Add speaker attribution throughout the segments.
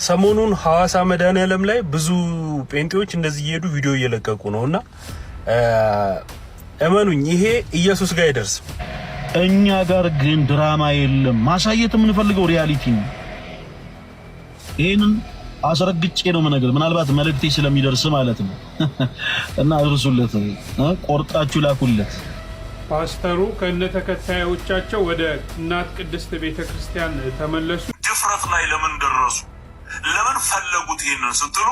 Speaker 1: ሰሞኑን ሐዋሳ መድኃኔዓለም ላይ ብዙ ጴንጤዎች እንደዚህ እየሄዱ ቪዲዮ እየለቀቁ ነውና እመኑኝ ይሄ ኢየሱስ ጋር አይደርስም።
Speaker 2: እኛ ጋር ግን ድራማ የለም። ማሳየት የምንፈልገው ሪያሊቲ ነው። ይሄንን አስረግጬ ነው መነገር። ምናልባት መልእክቴ ስለሚደርስ ማለት ነው። እና አድርሱለት፣ ቆርጣችሁ ላኩለት።
Speaker 3: ፓስተሩ ከነተከታዮቻቸው ወደ እናት ቅድስት ቤተክርስቲያን ተመለሱ።
Speaker 4: ድፍረት ላይ ለምን ደረሱ? ለምን ፈለጉት? ይሄንን ስትሉ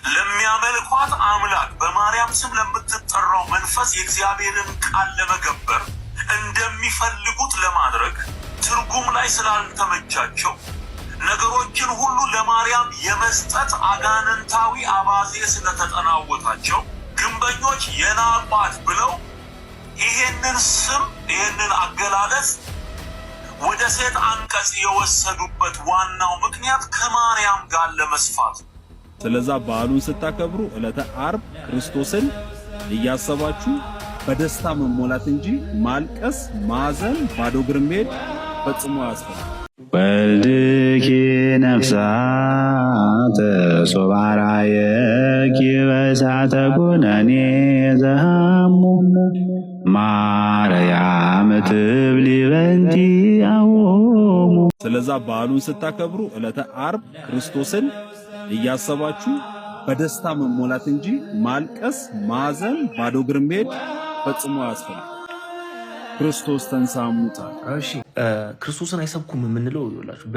Speaker 4: ለሚያመልኳት አምላክ በማርያም ስም ለምትጠራው መንፈስ የእግዚአብሔርን ቃል ለመገበር እንደሚፈልጉት ለማድረግ ትርጉም ላይ ስላልተመቻቸው ነገሮችን ሁሉ ለማርያም የመስጠት አጋንንታዊ አባዜ ስለተጠናወታቸው ግንበኞች የናቋት ብለው ይሄንን ስም ይሄንን አገላለጽ ወደ ሴት አንቀጽ የወሰዱበት ዋናው ምክንያት ከማርያም ጋር ለመስፋት።
Speaker 5: ስለዛ በዓሉን ስታከብሩ ዕለተ ዓርብ ክርስቶስን እያሰባችሁ በደስታ መሞላት እንጂ ማልቀስ፣ ማዘን፣ ባዶ እግር መሄድ ፈጽሞ አያስፈልግም።
Speaker 6: ወልድኪ ነፍሳተ ሶባራየኪ በእሳተ ኩነኔ ዘሃሙ ማርያም ትብሊ በንቲ አዎሙ።
Speaker 5: ስለዛ በዓሉን ስታከብሩ ዕለተ ዓርብ ክርስቶስን እያሰባችሁ በደስታ መሞላት እንጂ ማልቀስ፣ ማዘን፣ ባዶ እግር መሄድ ፈጽሞ አያስፈልግም። ክርስቶስ ተንሥአ እሙታን።
Speaker 7: እሺ ክርስቶስን አይሰብኩም የምንለው ይኸውላችሁ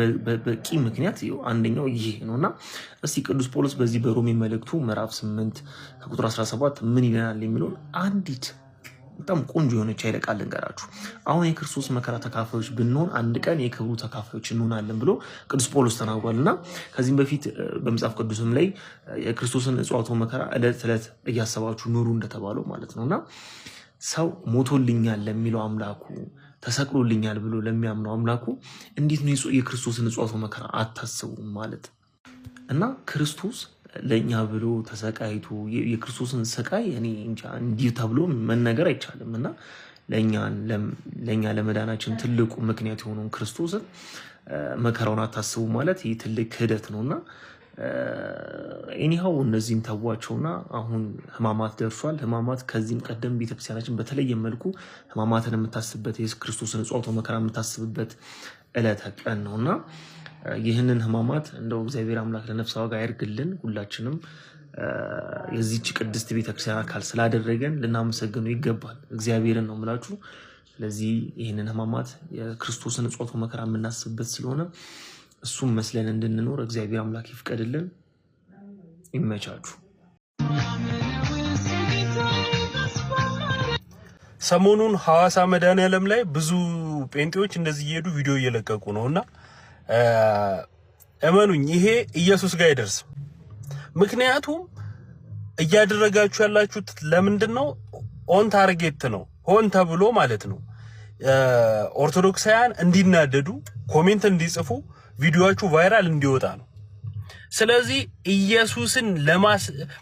Speaker 7: በቂ ምክንያት አንደኛው ይሄ ነውና እስቲ ቅዱስ ጳውሎስ በዚህ በሮሜ መልእክቱ ምዕራፍ 8 ከቁጥር 17 ምን ይለናል የሚለውን አንዲት በጣም ቆንጆ የሆነች ኃይለ ቃል ልንገራችሁ። አሁን የክርስቶስ መከራ ተካፋዮች ብንሆን አንድ ቀን የክብሩ ተካፋዮች እንሆናለን ብሎ ቅዱስ ጳውሎስ ተናግሯልና ከዚህም በፊት በመጽሐፍ ቅዱስም ላይ የክርስቶስን እጽዋቱ መከራ ዕለት ዕለት እያሰባችሁ ኑሩ እንደተባለው ማለት ነውና ሰው ሞቶልኛል ለሚለው አምላኩ ተሰቅሎልኛል ብሎ ለሚያምነው አምላኩ እንዴት ነው የክርስቶስን እጽዋቱ መከራ አታስቡም ማለት? እና ክርስቶስ ለኛ ብሎ ተሰቃይቶ የክርስቶስን ስቃይ እኔ እንጃ እንዲህ ተብሎ መነገር አይቻልም። እና ለኛ ለመዳናችን ትልቁ ምክንያት የሆነውን ክርስቶስን መከራውን አታስቡ ማለት ይህ ትልቅ ክህደት ነውና እኒሃው እነዚህን ተዋቸውና አሁን ህማማት ደርሷል። ህማማት ከዚህም ቀደም ቤተክርስቲያናችን በተለየ መልኩ ህማማትን የምታስብበት የኢየሱስ ክርስቶስን እጽዋቱ መከራ የምታስብበት ዕለተ ቀን ነውና ይህንን ህማማት እንደው እግዚአብሔር አምላክ ለነፍስ ዋጋ ያርግልን። ሁላችንም የዚህች ቅድስት ቤተክርስቲያን አካል ስላደረገን ልናመሰግነው ይገባል። እግዚአብሔርን ነው የምላችሁ። ስለዚህ ይህንን ህማማት የክርስቶስን እጽዋቱ መከራ የምናስብበት ስለሆነ እሱም መስለን እንድንኖር እግዚአብሔር አምላክ ይፍቀድልን። ይመቻችሁ።
Speaker 1: ሰሞኑን ሐዋሳ መድኃኔዓለም ላይ ብዙ ጴንጤዎች እንደዚህ እየሄዱ ቪዲዮ እየለቀቁ ነውና እመኑኝ ይሄ ኢየሱስ ጋር አይደርስም። ምክንያቱም እያደረጋችሁ ያላችሁት ለምንድነው? ኦን ታርጌት ነው፣ ሆን ተብሎ ማለት ነው። ኦርቶዶክሳውያን እንዲናደዱ፣ ኮሜንት እንዲጽፉ፣ ቪዲዮአችሁ ቫይራል እንዲወጣ ነው። ስለዚህ ኢየሱስን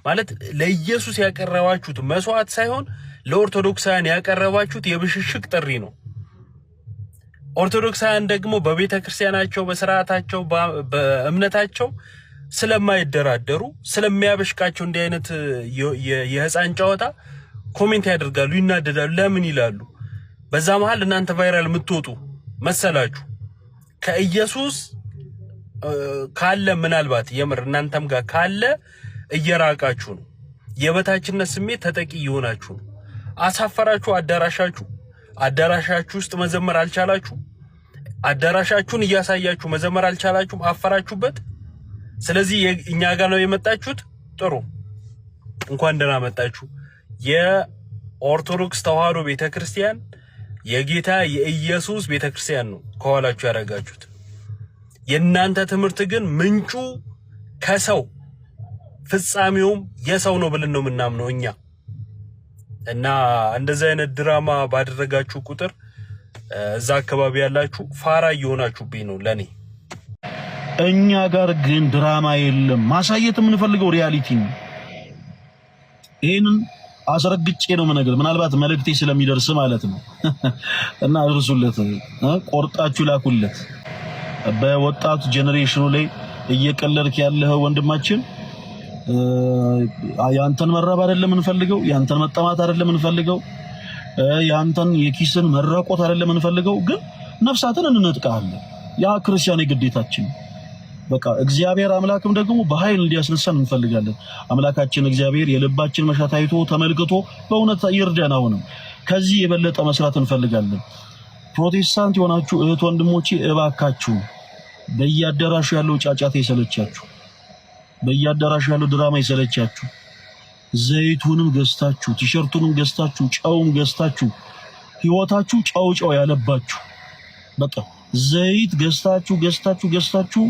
Speaker 1: ማለት ለኢየሱስ ያቀረባችሁት መስዋዕት ሳይሆን ለኦርቶዶክሳውያን ያቀረባችሁት የብሽሽቅ ጥሪ ነው። ኦርቶዶክሳውያን ደግሞ በቤተ ክርስቲያናቸው በስርዓታቸው በእምነታቸው ስለማይደራደሩ ስለሚያበሽቃቸው እንዲህ አይነት የህፃን ጨዋታ ኮሜንት ያደርጋሉ፣ ይናደዳሉ። ለምን ይላሉ? በዛ መሃል እናንተ ቫይራል የምትወጡ መሰላችሁ። ከኢየሱስ ካለ ምናልባት የምር እናንተም ጋር ካለ እየራቃችሁ ነው። የበታችነት ስሜት ተጠቂ እየሆናችሁ ነው። አሳፈራችሁ። አዳራሻችሁ ውስጥ መዘመር አልቻላችሁ። አዳራሻችሁን እያሳያችሁ መዘመር አልቻላችሁም። አፈራችሁበት። ስለዚህ እኛ ጋር ነው የመጣችሁት። ጥሩ፣ እንኳን ደህና መጣችሁ። የኦርቶዶክስ ተዋህዶ ቤተክርስቲያን የጌታ የኢየሱስ ቤተክርስቲያን ነው ከኋላችሁ ያደረጋችሁት። የእናንተ ትምህርት ግን ምንጩ ከሰው ፍጻሜውም የሰው ነው ብለን ነው የምናምነው እኛ። እና እንደዚህ አይነት ድራማ ባደረጋችሁ ቁጥር እዛ አካባቢ ያላችሁ ፋራ እየሆናችሁብኝ ነው ለኔ።
Speaker 2: እኛ ጋር ግን ድራማ የለም። ማሳየት የምንፈልገው ሪያሊቲ ነው። ይሄንን አስረግጬ ነው መነገር። ምናልባት መልእክቴ ስለሚደርስ ማለት ነው። እና አድርሱለት፣ ቆርጣችሁ ላኩለት። በወጣቱ ጄኔሬሽኑ ላይ እየቀለልክ ያለው ወንድማችን ያንተን መራብ አይደለም እንፈልገው ያንተን መጠማት አይደለም እንፈልገው ያንተን የኪስን መራቆት አይደለም እንፈልገው ግን ነፍሳትን እንነጥቃለን ያ ክርስቲያን ግዴታችን በቃ እግዚአብሔር አምላክም ደግሞ በኃይል እንዲያስነሳን እንፈልጋለን አምላካችን እግዚአብሔር የልባችን መሻት አይቶ ተመልክቶ በእውነት ይርዳን አሁንም ከዚህ የበለጠ መስራት እንፈልጋለን ፕሮቴስታንት የሆናችሁ እህት ወንድሞቼ እባካችሁ በየአዳራሹ ያለው ጫጫታ ይሰለቻችሁ በየአዳራሹ ያለው ድራማ ይሰለቻችሁ ዘይቱንም ገዝታችሁ ቲሸርቱንም ገዝታችሁ ጫውም ገዝታችሁ ህይወታችሁ ጫው ያለባችሁ በቃ ዘይት ገዝታችሁ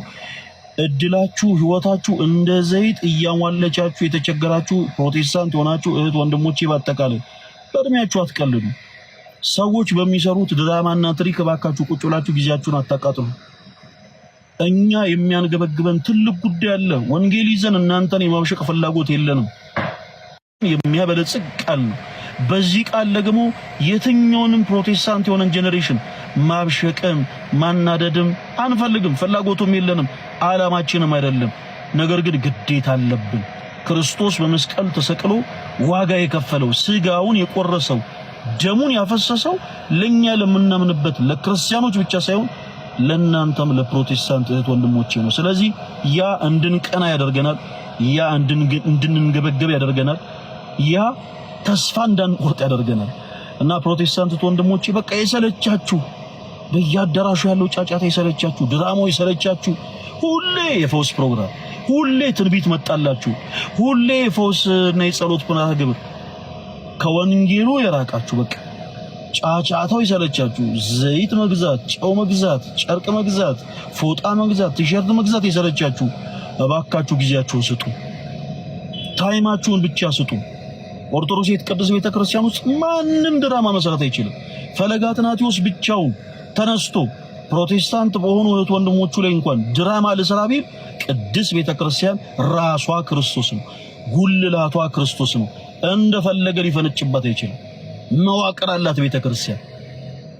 Speaker 2: እድላችሁ ህይወታችሁ እንደ ዘይት እያሟለቻችሁ የተቸገራችሁ ፕሮቴስታንት ሆናችሁ እህት ወንድሞቼ ባጠቃላይ በእድሜያችሁ አትቀልዱ ሰዎች በሚሰሩት ድራማና ትሪክ ባካችሁ ቁጭ ብላችሁ ጊዜያችሁን አታቃጥሉ እኛ የሚያንገበግበን ትልቅ ጉዳይ አለ ወንጌል ይዘን እናንተን የማብሸቅ ፍላጎት የለንም የሚያበለጽግ ቃል ነው በዚህ ቃል ደግሞ የትኛውንም ፕሮቴስታንት የሆነን ጄኔሬሽን ማብሸቅም ማናደድም አንፈልግም ፍላጎቱም የለንም ዓላማችንም አይደለም ነገር ግን ግዴታ አለብን ክርስቶስ በመስቀል ተሰቅሎ ዋጋ የከፈለው ስጋውን የቆረሰው ደሙን ያፈሰሰው ለኛ ለምናምንበት ለክርስቲያኖች ብቻ ሳይሆን ለናንተም ለፕሮቴስታንት እህት ወንድሞቼ ነው ስለዚህ ያ እንድንቀና ያደርገናል ያ እንድንገበገብ ያደርገናል ያ ተስፋ እንዳንቆርጥ ያደርገናል እና ፕሮቴስታንት እህት ወንድሞቼ በቃ የሰለቻችሁ በየአዳራሹ ያለው ጫጫታ የሰለቻችሁ ድራማው የሰለቻችሁ ሁሌ የፈውስ ፕሮግራም ሁሌ ትንቢት መጣላችሁ ሁሌ የፈውስ እና የጸሎት ፕሮግራም ግብር ከወንጌሉ የራቃችሁ በቃ ጫጫታው ይሰለቻችሁ ዘይት መግዛት ጨው መግዛት ጨርቅ መግዛት ፎጣ መግዛት ቲሸርት መግዛት ይሰለቻችሁ እባካችሁ ጊዜያችሁን ስጡ ታይማችሁን ብቻ ስጡ ኦርቶዶክስ የተቀደሰ ቤተክርስቲያን ውስጥ ማንም ድራማ መስራት አይችልም ፈለገ አትናቴዎስ ብቻውን ተነስቶ ፕሮቴስታንት በሆኑ እህት ወንድሞቹ ላይ እንኳን ድራማ ለስራ ቢል ቅድስት ቤተክርስቲያን ራሷ ክርስቶስ ነው ጉልላቷ ክርስቶስ ነው እንደፈለገ ሊፈነጭባት አይችልም መዋቅር አላት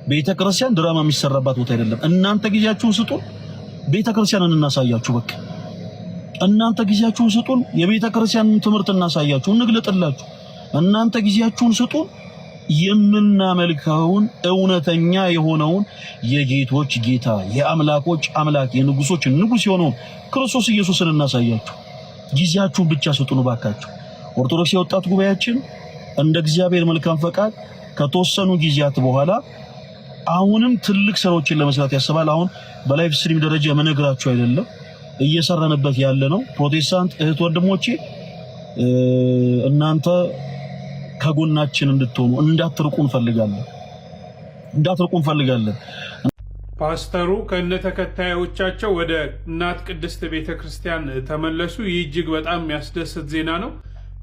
Speaker 2: ቤተክርስቲያን ድራማ የሚሰራባት ቦታ አይደለም እናንተ ጊዜያችሁን ስጡን ቤተክርስቲያንን እናሳያችሁ በቃ እናንተ ጊዜያችሁን ስጡን የቤተክርስቲያንን ትምህርት እናሳያችሁ እንግለጥላችሁ እናንተ ጊዜያችሁን ስጡን የምናመልከውን እውነተኛ የሆነውን የጌቶች ጌታ የአምላኮች አምላክ የንጉሶች ንጉስ የሆነውን ክርስቶስ ኢየሱስን እናሳያችሁ ጊዜያችሁን ብቻ ስጡን ባካችሁ ኦርቶዶክስ የወጣት ጉባኤያችን እንደ እግዚአብሔር መልካም ፈቃድ ከተወሰኑ ጊዜያት በኋላ አሁንም ትልቅ ስራዎችን ለመስራት ያስባል አሁን በላይቭ ስትሪም ደረጃ መነግራችሁ አይደለም እየሰራንበት ያለ ነው ፕሮቴስታንት እህት ወንድሞቼ እናንተ ከጎናችን እንድትሆኑ እንዳትርቁ እንፈልጋለን
Speaker 3: ፓስተሩ ከነ ተከታዮቻቸው ወደ እናት ቅድስት ቤተክርስቲያን ተመለሱ ይህ እጅግ በጣም የሚያስደስት ዜና ነው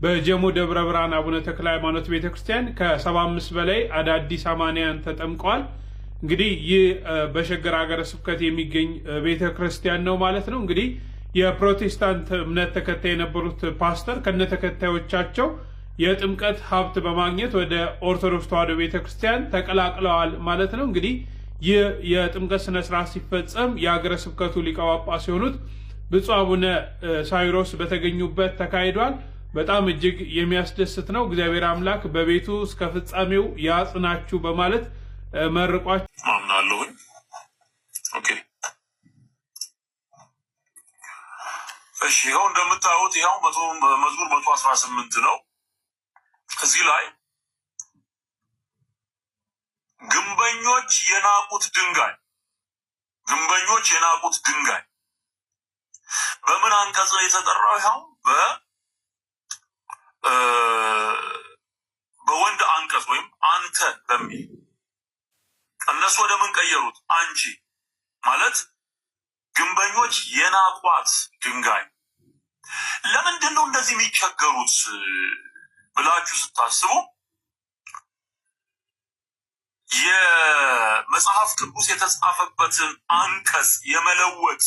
Speaker 3: በጀሞ ደብረ ብርሃን አቡነ ተክለ ሃይማኖት ቤተክርስቲያን ከ75 በላይ አዳዲስ አማንያን ተጠምቀዋል እንግዲህ ይህ በሸገር ሀገረ ስብከት የሚገኝ ቤተክርስቲያን ነው ማለት ነው እንግዲህ የፕሮቴስታንት እምነት ተከታይ የነበሩት ፓስተር ከነ ተከታዮቻቸው የጥምቀት ሀብት በማግኘት ወደ ኦርቶዶክስ ተዋሕዶ ቤተክርስቲያን ተቀላቅለዋል ማለት ነው እንግዲህ ይህ የጥምቀት ስነ ስርዓት ሲፈጸም የሀገረ ስብከቱ ሊቀ ጳጳስ የሆኑት ብፁዕ አቡነ ሳይሮስ በተገኙበት ተካሂዷል በጣም እጅግ የሚያስደስት ነው እግዚአብሔር አምላክ በቤቱ እስከ ፍጻሜው ያጽናችሁ በማለት መርቋቸው
Speaker 4: አምናለሁ ኦኬ እሺ ይኸው እንደምታዩት ይኸው መዝሙር 118 ነው እዚህ ላይ ግንበኞች የናቁት ድንጋይ በምን አንቀጽ የተጠራው ይኸው በወንድ አንቀጽ ወይም አንተ በሚል እነሱ ወደ ምን ቀየሩት አንቺ ማለት ግንበኞች የናቋት ድንጋይ ለምንድን ነው እንደዚህ የሚቸገሩት ብላችሁ ስታስቡ የመጽሐፍ ቅዱስ የተጻፈበትን አንቀጽ የመለወጥ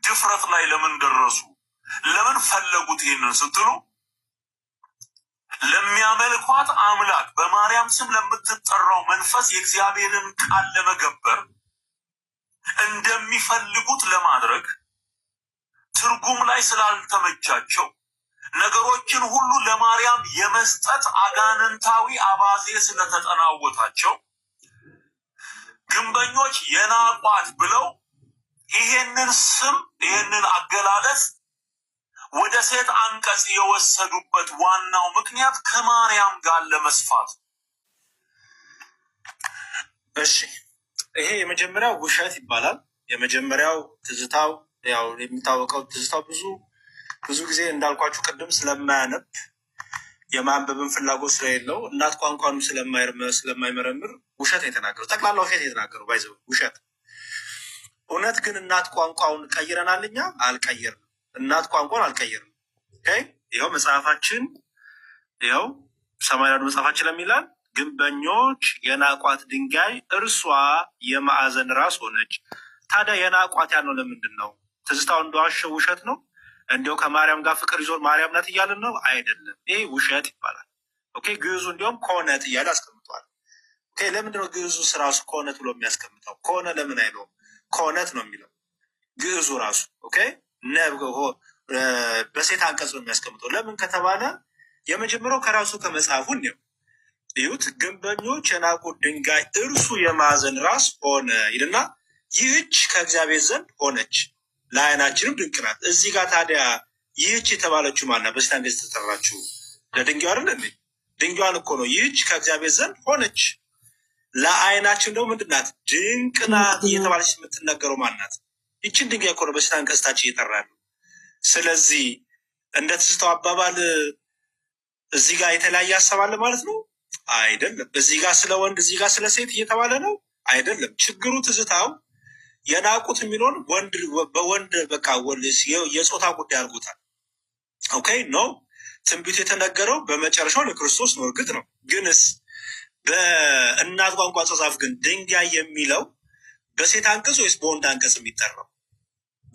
Speaker 4: ድፍረት ላይ ለምን ደረሱ ለምን ፈለጉት ይሄንን ስትሉ ለሚያመልኳት አምላክ በማርያም ስም ለምትጠራው መንፈስ የእግዚአብሔርን ቃል ለመገበር እንደሚፈልጉት ለማድረግ ትርጉም ላይ ስላልተመቻቸው ነገሮችን ሁሉ ለማርያም የመስጠት አጋንንታዊ አባዜ ስለተጠናወታቸው ግንበኞች የናቋት ብለው ይሄንን ስም ይሄንን አገላለጽ ወደ ሴት አንቀጽ የወሰዱበት ዋናው ምክንያት ከማርያም ጋር ለመስፋት።
Speaker 8: እሺ ይሄ የመጀመሪያው ውሸት ይባላል። የመጀመሪያው ትዝታው ያው የሚታወቀው ትዝታው ብዙ ጊዜ እንዳልኳችሁ ቅድም ስለማያነብ የማንበብን ፍላጎት ስለሌለው እናት ቋንቋንም ስለማይመረምር ውሸት የተናገረው ጠቅላላ ውሸት የተናገረው ባይዘው ውሸት። እውነት ግን እናት ቋንቋውን ቀይረናል እኛ አልቀየርንም። እናት ቋንቋውን አልቀየርንም። ይኸው መጽሐፋችን ይኸው ሰማያዊ መጽሐፋችን ለሚላል ግንበኞች የናቋት ድንጋይ እርሷ የማዕዘን ራስ ሆነች። ታዲያ የናቋት ያልነው ለምንድን ነው? ትዝታው እንደዋሸው ውሸት ነው? እንዲያው ከማርያም ጋር ፍቅር ይዞ ማርያም ናት እያልን ነው? አይደለም። ይሄ ውሸት ይባላል። ግዕዙ እንዲሁም ከሆነት እያለ አስቀምጧል። ለምንድነው ግዕዙ ራሱ ከሆነት ብሎ የሚያስቀምጠው? ከሆነ ለምን አይለውም? ከሆነት ነው የሚለው ግዕዙ ራሱ። በሴት አንቀጽ ነው የሚያስቀምጠው። ለምን ከተባለ የመጀመሪያው ከራሱ ከመጽሐፉ ነው። ይሁት ግንበኞች የናቁት ድንጋይ እርሱ የማዕዘን ራስ ሆነ ይልና ይህች ከእግዚአብሔር ዘንድ ሆነች ለዓይናችንም ድንቅ ናት። እዚህ ጋር ታዲያ ይህች የተባለችው ማና በሴት አንቀጽ የተጠራችው ለድንጋዩ አይደል እንዴ? ድንጋዩን እኮ ነው። ይህች ከእግዚአብሔር ዘንድ ሆነች ለዓይናችን ደግሞ ምንድን ናት? ድንቅ ናት እየተባለች የምትነገረው ማናት? ይችን ድንጋይ እኮ ነው በሴት አንቀጽታችን እየጠራሉ። ስለዚህ እንደ ትዝታው አባባል እዚህ ጋር የተለያየ ሀሳብ አለ ማለት ነው አይደለም። እዚህ ጋር ስለ ወንድ እዚህ ጋር ስለ ሴት እየተባለ ነው አይደለም። ችግሩ ትዝታው የናቁት የሚለውን በወንድ በቃ የጾታ ጉዳይ አድርጎታል። ነው ትንቢቱ የተነገረው በመጨረሻው ለክርስቶስ ነው፣ እርግጥ ነው። ግንስ በእናት ቋንቋ አጻጻፍ ግን ድንጋይ የሚለው በሴት አንቀጽ ወይስ በወንድ አንቀጽ የሚጠራው?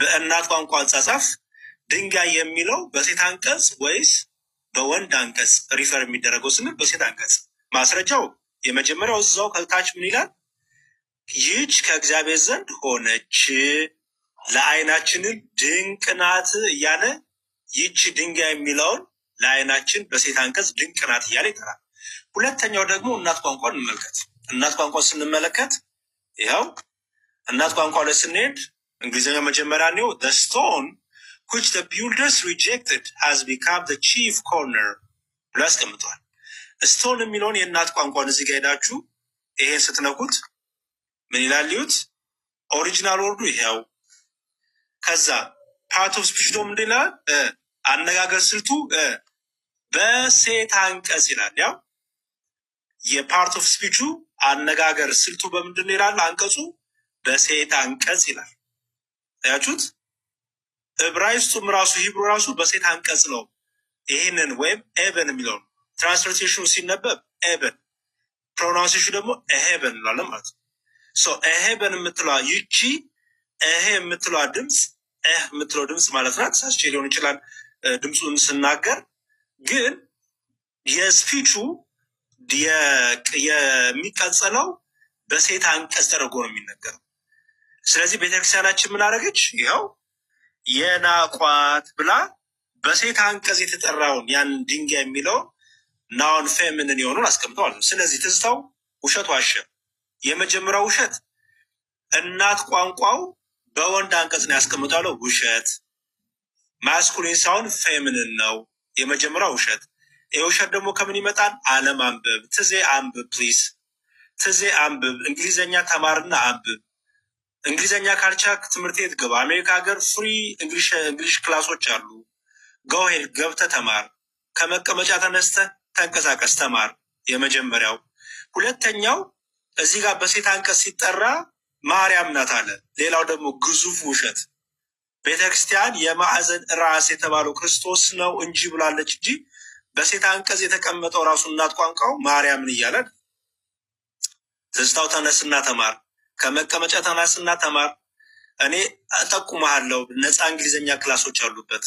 Speaker 8: በእናት ቋንቋ አጻጻፍ ድንጋይ የሚለው በሴት አንቀጽ ወይስ በወንድ አንቀጽ ሪፈር የሚደረገው ስንል በሴት አንቀጽ። ማስረጃው የመጀመሪያው እዛው ከታች ምን ይላል? ይህች ከእግዚአብሔር ዘንድ ሆነች ለዓይናችንም ድንቅ ናት እያለ ይህች ድንጋይ የሚለውን ለዓይናችን በሴት አንቀጽ ድንቅ ናት እያለ ይጠራል። ሁለተኛው ደግሞ እናት ቋንቋን እንመልከት። እናት ቋንቋን ስንመለከት ይኸው እናት ቋንቋ ላይ ስንሄድ እንግሊዝኛው መጀመሪያ ነው the stone which the builders rejected has become the chief corner ብሎ ያስቀምጧል። ስቶን የሚለውን የእናት ቋንቋን እዚህ ጋር ሄዳችሁ ይሄን ስትነኩት ምን ይላል? ይሁት ኦሪጂናል ወርዱ ይሄው። ከዛ ፓርት ኦፍ ስፒች ደግሞ ምንድን ይላል? አነጋገር ስልቱ በሴት አንቀጽ ይላል። ያው የፓርት ኦፍ ስፒቹ አነጋገር ስልቱ በምንድን ይላል? አንቀጹ በሴት አንቀጽ ይላል። ያችሁት ዕብራይስጡም ራሱ ሂብሩ ራሱ በሴት አንቀጽ ነው። ይህንን ወይም ኤበን የሚለውን ትራንስሌሽኑ ሲነበብ ኤበን፣ ፕሮናንሴሽኑ ደግሞ ኤሄበን እንላለን ማለት ነው። ኤሄበን የምትለዋ ይቺ ኤሄ የምትለዋ ድምፅ የምትለው ድምፅ ማለት ናት። ሳስቼ ሊሆን ይችላል ድምፁን ስናገር፣ ግን የስፒቹ የሚቀጸለው በሴት አንቀጽ ተደርጎ ነው የሚነገረው። ስለዚህ ቤተክርስቲያናችን ምን አደረገች? ይኸው የናቋት ብላ በሴት አንቀጽ የተጠራውን ያን ድንጋይ የሚለው ናውን ፌሚኒን የሆኑን አስቀምጠዋል። ስለዚህ ትዝታው ውሸት ዋሸ። የመጀመሪያው ውሸት እናት ቋንቋው በወንድ አንቀጽ ነው ያስቀምጣለው፣ ውሸት። ማስኩሊን ሳይሆን ፌሚኒን ነው የመጀመሪያው ውሸት። ይህ ውሸት ደግሞ ከምን ይመጣል? አለማንበብ። ትዜ አንብብ ፕሊዝ፣ ትዜ አንብብ። እንግሊዝኛ ተማርና አንብብ። እንግሊዝኛ ካልቻልክ ትምህርት ቤት ግባ። አሜሪካ ሀገር ፍሪ እንግሊሽ ክላሶች አሉ። ጎሄድ ገብተህ ተማር። ከመቀመጫ ተነስተህ ተንቀሳቀስ ተማር። የመጀመሪያው። ሁለተኛው እዚህ ጋር በሴት አንቀጽ ሲጠራ ማርያም ናት አለ። ሌላው ደግሞ ግዙፍ ውሸት ቤተክርስቲያን የማዕዘን ራስ የተባለው ክርስቶስ ነው እንጂ ብላለች እንጂ በሴት አንቀጽ የተቀመጠው ራሱ እናት ቋንቋው ማርያምን እያለ ትዝታው ተነስና ተማር፣ ከመቀመጫ ተነስና ተማር። እኔ እጠቁምሃለሁ ነፃ እንግሊዝኛ ክላሶች አሉበት።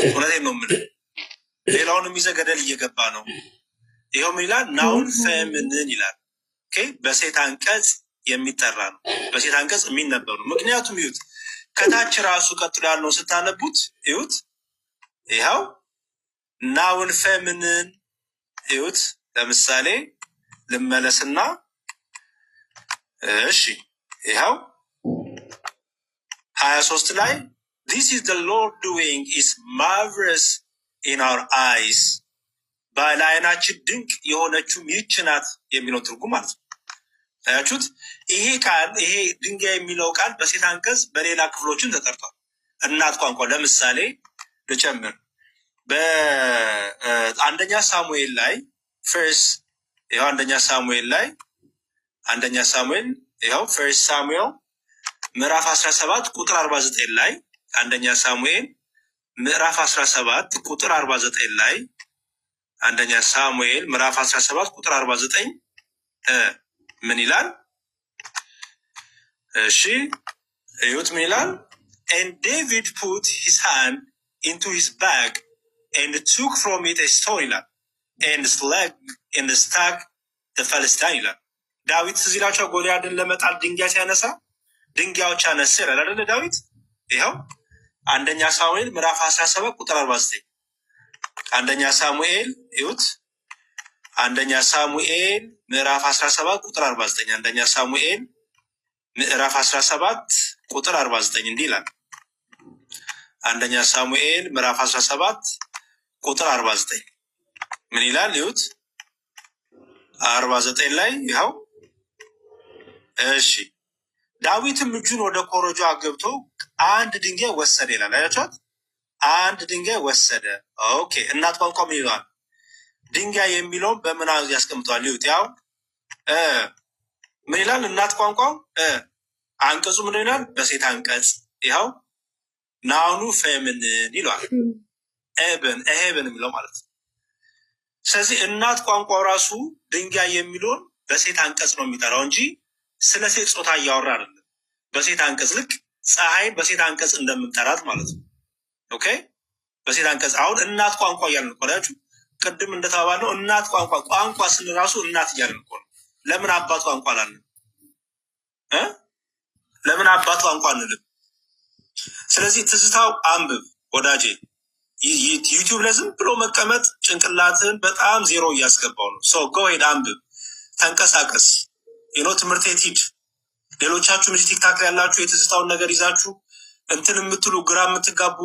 Speaker 8: እውነቴን ነው የምልህ። ሌላውን የሚይዘህ ገደል እየገባ ነው። ይኸውም ይላል ናውን ፌሚኒን ይላል። በሴት አንቀጽ የሚጠራ ነው፣ በሴት አንቀጽ የሚነበብ ነው። ምክንያቱም ይሁት ከታች ራሱ ቀጥሎ ያለው ስታነቡት እዩት። ይኸው ናውን ፌሚኒን እዩት። ለምሳሌ ልመለስና እሺ ይኸው 23 ላይ this is the Lord doing is marvelous in our eyes በዓይናችን ድንቅ የሆነችው ይህች ናት የሚለው ትርጉም ማለት ነው። አያችሁት? ይሄ ቃል ይሄ ድንጋይ የሚለው ቃል በሴት አንቀጽ በሌላ ክፍሎችን ተጠርቷል። እናት ቋንቋ ለምሳሌ ልጨምር በአንደኛ ሳሙኤል ላይ ፈርስት ይኸው አንደኛ ሳሙኤል ይኸው ፈርስት ሳሙኤል ምዕራፍ 17 ቁጥር 49 ላይ አንደኛ ሳሙኤል ምዕራፍ 17 ቁጥር 49 ላይ አንደኛ ሳሙኤል ምዕራፍ 17 ቁጥር 49 ምን ይላል? እሺ እዩት ምን ይላል? And David put his hand into his bag and took from it a stone ይላል and struck the Philistine ይላል። ዳዊት እዚህ ላይ ጎልያድን ለመጣል ድንጋይ ሲያነሳ ድንጋዮች አነሳ ይላል አይደል ዳዊት? ይኸው አንደኛ ሳሙኤል ምዕራፍ 17 ቁጥር 49 አንደኛ ሳሙኤል እዩት። አንደኛ ሳሙኤል ምዕራፍ 17 ቁጥር 49 አንደኛ ሳሙኤል ምዕራፍ 17 ቁጥር 49 እንዲህ ይላል። አንደኛ ሳሙኤል ምዕራፍ 17 ቁጥር 49 ምን ይላል? እዩት 49 ላይ ይኸው እሺ ዳዊትም እጁን ወደ ኮረጆ አገብቶ አንድ ድንጋይ ወሰደ ይላል። አያችሁት? አንድ ድንጋይ ወሰደ። ኦኬ እናት ቋንቋ ምን ይላል? ድንጋይ የሚለውን በምን ያስቀምጠዋል? ይሁት ያው ምን ይላል? እናት ቋንቋው አንቀጹ ምን ይላል? በሴት አንቀጽ ይኸው ናውኑ ፌሚኒን ይላል። ኤሄብን የሚለው ማለት ነው። ስለዚህ እናት ቋንቋው ራሱ ድንጋይ የሚለውን በሴት አንቀጽ ነው የሚጠራው እንጂ ስለ ሴት ጾታ እያወራ አይደለም። በሴት አንቀጽ ልክ ፀሐይን በሴት አንቀጽ እንደምንጠራት ማለት ነው። ኦኬ በሴት አንቀጽ አሁን እናት ቋንቋ እያልን እኮ ነው። ቅድም እንደተባባለው እናት ቋንቋ ስለ ራሱ እናት እያልን እኮ ነው። ለምን አባት ቋንቋ አላልን? ለምን አባት ቋንቋ አንልም? ስለዚህ ትዝታው አንብብ ወዳጄ። ዩቲዩብ ላይ ዝም ብሎ መቀመጥ ጭንቅላትን በጣም ዜሮ እያስገባው ነው። ሶ ጎ ሄድ አንብብ፣ ተንቀሳቀስ፣ ትምህርት ቤት ሂድ። ሌሎቻችሁ እዚህ ቲክታክ ላይ ያላችሁ የትዝታውን ነገር ይዛችሁ እንትን የምትሉ ግራ የምትጋቡ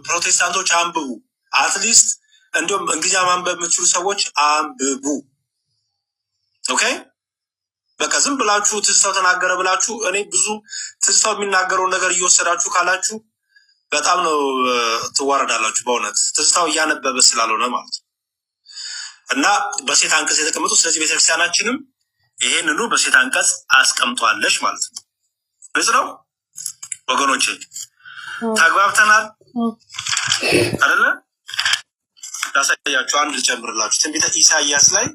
Speaker 8: ፕሮቴስታንቶች አንብቡ። አትሊስት እንዲሁም እንግሊዝኛ ማንበብ የምትችሉ ሰዎች አንብቡ። ኦኬ በቃ ዝም ብላችሁ ትዝታው ተናገረ ብላችሁ እኔ ብዙ ትዝታው የሚናገረውን ነገር እየወሰዳችሁ ካላችሁ በጣም ነው ትዋረዳላችሁ። በእውነት ትዝታው እያነበበ ስላልሆነ ማለት ነው። እና በሴት አንቀጽ የተቀመጡ ስለዚህ ቤተክርስቲያናችንም ይሄንኑ በሴት አንቀጽ አስቀምጧለች ማለት ነው። ግልጽ ነው ወገኖቼ? ተግባብተናል አይደለ? ላሳያችሁ አንድ ልጨምርላችሁ። ትንቢተ ኢሳይያስ ላይ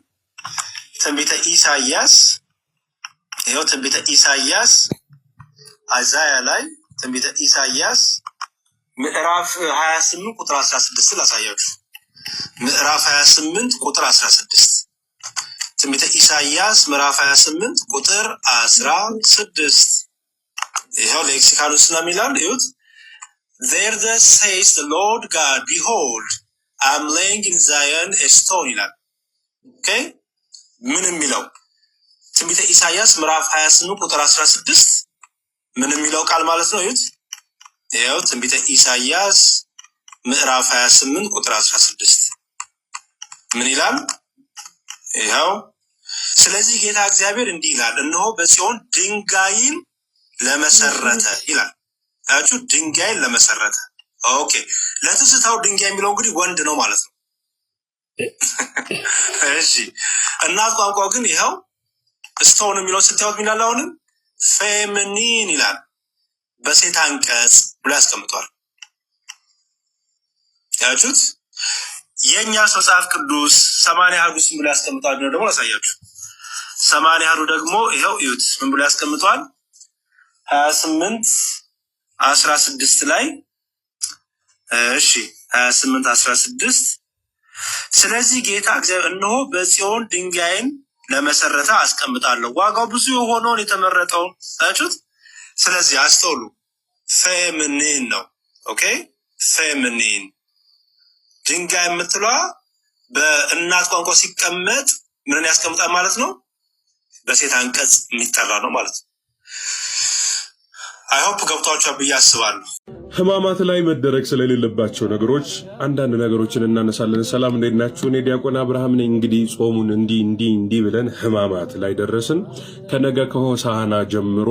Speaker 8: ይኸው ትንቢተ ኢሳይያስ አዛያ ላይ ትንቢተ ኢሳይያስ ምዕራፍ 28 ቁጥር 16 ላሳያችሁ። ምዕራፍ 28 ቁጥር 16 ትንቢተ ኢሳይያስ ምዕራፍ 28 ቁጥር 16 ይኸው ሌክሲካሉ ስለሚላል ይሁት There thus says the Lord God, behold, I am laying in Zion a stone ይላል። ኦኬ ምን የሚለው ትንቢተ ኢሳይያስ ምዕራፍ 28 ቁጥር 16 ምን የሚለው ቃል ማለት ነው? ይኸው ትንቢተ ኢሳይያስ ምዕራፍ 28 ቁጥር 16 ምን ይላል? ይኸው ስለዚህ ጌታ እግዚአብሔር እንዲህ ይላል፣ እነሆ በጽዮን ድንጋይን ለመሰረተ ይላል። አያችሁ ድንጋይን ለመሰረተ። ኦኬ ለትዝታው ድንጋይ የሚለው እንግዲህ ወንድ ነው ማለት ነው። እሺ እናት ቋንቋው ግን ይኸው ስቶን የሚለው ስታዩት ሚላል አሁንም ፌሚኒን ይላል። በሴት አንቀጽ ብሎ ያስቀምጧል። ያችሁት የኛ መጽሐፍ ቅዱስ 80 አሐዱ ብሎ ያስቀምጧል ነው። ደግሞ ላሳያችሁ 80 አሐዱ ደግሞ ይኸው እዩት ምን ብሎ ያስቀምጧል? 28:16 ላይ እሺ 28:16 ስለዚህ ጌታ እግዚአብሔር እነሆ በጽዮን ድንጋይን ለመሰረተ አስቀምጣለሁ፣ ዋጋው ብዙ የሆነውን የተመረጠውን። አያችሁት? ስለዚህ አስተውሉ። ፌሚኒን ነው። ኦኬ ፌሚኒን ድንጋይ የምትለዋ በእናት ቋንቋ ሲቀመጥ ምንን ያስቀምጣል ማለት ነው? በሴት አንቀጽ የሚጠራ ነው ማለት ነው። አይሆፕ ገብቷችሁ ብዬ አስባለሁ።
Speaker 9: ህማማት ላይ መደረግ ስለሌለባቸው ነገሮች አንዳንድ ነገሮችን እናነሳለን። ሰላም እንዴት ናችሁ? እኔ ዲያቆን አብርሃም ነኝ። እንግዲህ ጾሙን እንዲህ ብለን ህማማት ላይ ደረስን። ከነገ ከሆሳዕና ጀምሮ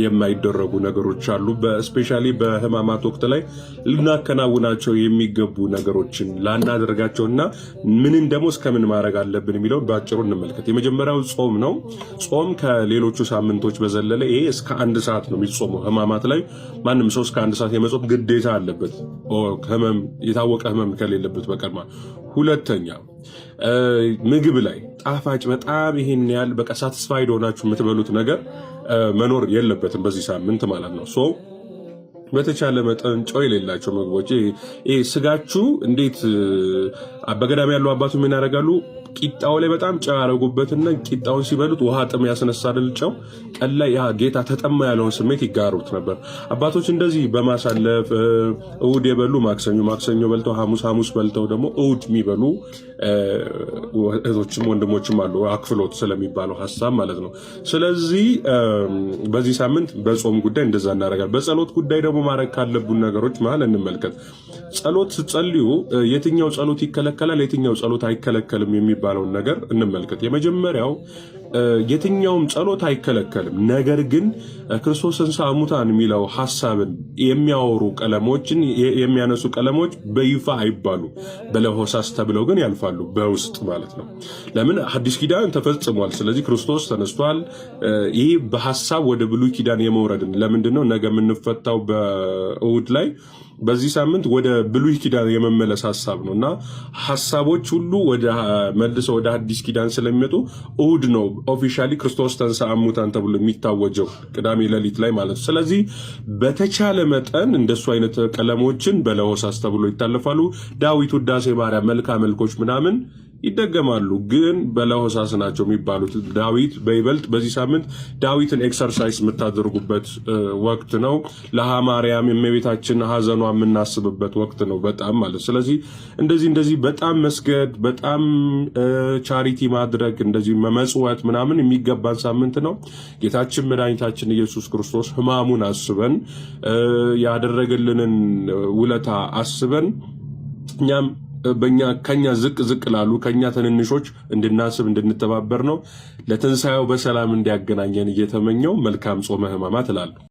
Speaker 9: የማይደረጉ ነገሮች አሉ። በስፔሻሊ በህማማት ወቅት ላይ ልናከናውናቸው የሚገቡ ነገሮችን ላናደርጋቸውና ምንን ደግሞ እስከምን ማድረግ አለብን የሚለውን በአጭሩ እንመልከት። የመጀመሪያው ጾም ነው። ጾም ከሌሎቹ ሳምንቶች በዘለለ ይሄ እስከ 1 ሰዓት ነው የሚጾመው። ህማማት ላይ ማንም ሰው እስከ 1 ሰዓት የመጾም ግዴታ አለበት፣ የታወቀ ህመም ከሌለበት በቀር። ሁለተኛ ምግብ ላይ ጣፋጭ በጣም ይሄን ያህል በቃ ሳቲስፋይድ ሆናችሁ የምትበሉት ነገር መኖር የለበትም በዚህ ሳምንት ማለት ነው። ሶ በተቻለ መጠን ጨው የሌላቸው ምግቦች ስጋችሁ እንዴት በገዳም ያሉ አባቱ ምን ያደርጋሉ? ቂጣው ላይ በጣም ጨው ያደረጉበትና ቂጣውን ሲበሉት ውሃ ጥም ያስነሳል ጨው። ቀን ላይ ያ ጌታ ተጠማ ያለውን ስሜት ይጋሩት ነበር አባቶች። እንደዚህ በማሳለፍ እሑድ የበሉ ማክሰኞ በልተው ሐሙስ በልተው ደግሞ እሑድ የሚበሉ እህቶችም ወንድሞችም አሉ፣ አክፍሎት ስለሚባለው ሐሳብ ማለት ነው። ስለዚህ በዚህ ሳምንት በጾም ጉዳይ እንደዛ እናደርጋለን። በጸሎት ጉዳይ ደግሞ ማድረግ ካለቡን ነገሮች መሀል እንመልከት። ጸሎት ስትጸልዩ የትኛው ጸሎት ይከለከላል፣ የትኛው ጸሎት አይከለከልም የሚባለውን ነገር እንመልከት። የመጀመሪያው የትኛውም ጸሎት አይከለከልም፣ ነገር ግን ክርስቶስ ተንሥአ እሙታን የሚለው ሐሳብን የሚያወሩ ቀለሞችን የሚያነሱ ቀለሞች በይፋ አይባሉ፣ በለሆሳስ ተብለው ግን ያልፋሉ፣ በውስጥ ማለት ነው። ለምን? አዲስ ኪዳን ተፈጽሟል። ስለዚህ ክርስቶስ ተነስቷል። ይህ በሐሳብ ወደ ብሉይ ኪዳን የመውረድን ለምንድነው ነገ የምንፈታው በእሑድ ላይ በዚህ ሳምንት ወደ ብሉይ ኪዳን የመመለስ ሐሳብ ነውና ሐሳቦች ሁሉ መልሰው ወደ አዲስ ኪዳን ስለሚመጡ እሑድ ነው ኦፊሻሊ ክርስቶስ ተንሥአ እሙታን ተብሎ የሚታወጀው ቅዳሜ ሌሊት ላይ ማለት ነው። ስለዚህ በተቻለ መጠን እንደሱ አይነት ቀለሞችን በለሆሳስ ተብሎ ይታለፋሉ። ዳዊት፣ ውዳሴ ማርያም፣ መልክአ መልኮች ምናምን ይደገማሉ፣ ግን በለሆሳስ ናቸው የሚባሉት። ዳዊት በይበልጥ በዚህ ሳምንት ዳዊትን ኤክሰርሳይዝ የምታደርጉበት ወቅት ነው። ለማርያም የእመቤታችን ሐዘኗ የምናስብበት ወቅት ነው በጣም ማለት። ስለዚህ እንደዚህ በጣም መስገድ፣ በጣም ቻሪቲ ማድረግ፣ እንደዚህ መመጽወት ምናምን የሚገባን ሳምንት ነው። ጌታችን መድኃኒታችን ኢየሱስ ክርስቶስ ሕማሙን አስበን ያደረገልንን ውለታ አስበን እኛም ከኛ ዝቅ ላሉ ከኛ ትንንሾች እንድናስብ እንድንተባበር ነው። ለትንሣኤው በሰላም እንዲያገናኘን እየተመኘው መልካም ጾመ ሕማማት እላለሁ።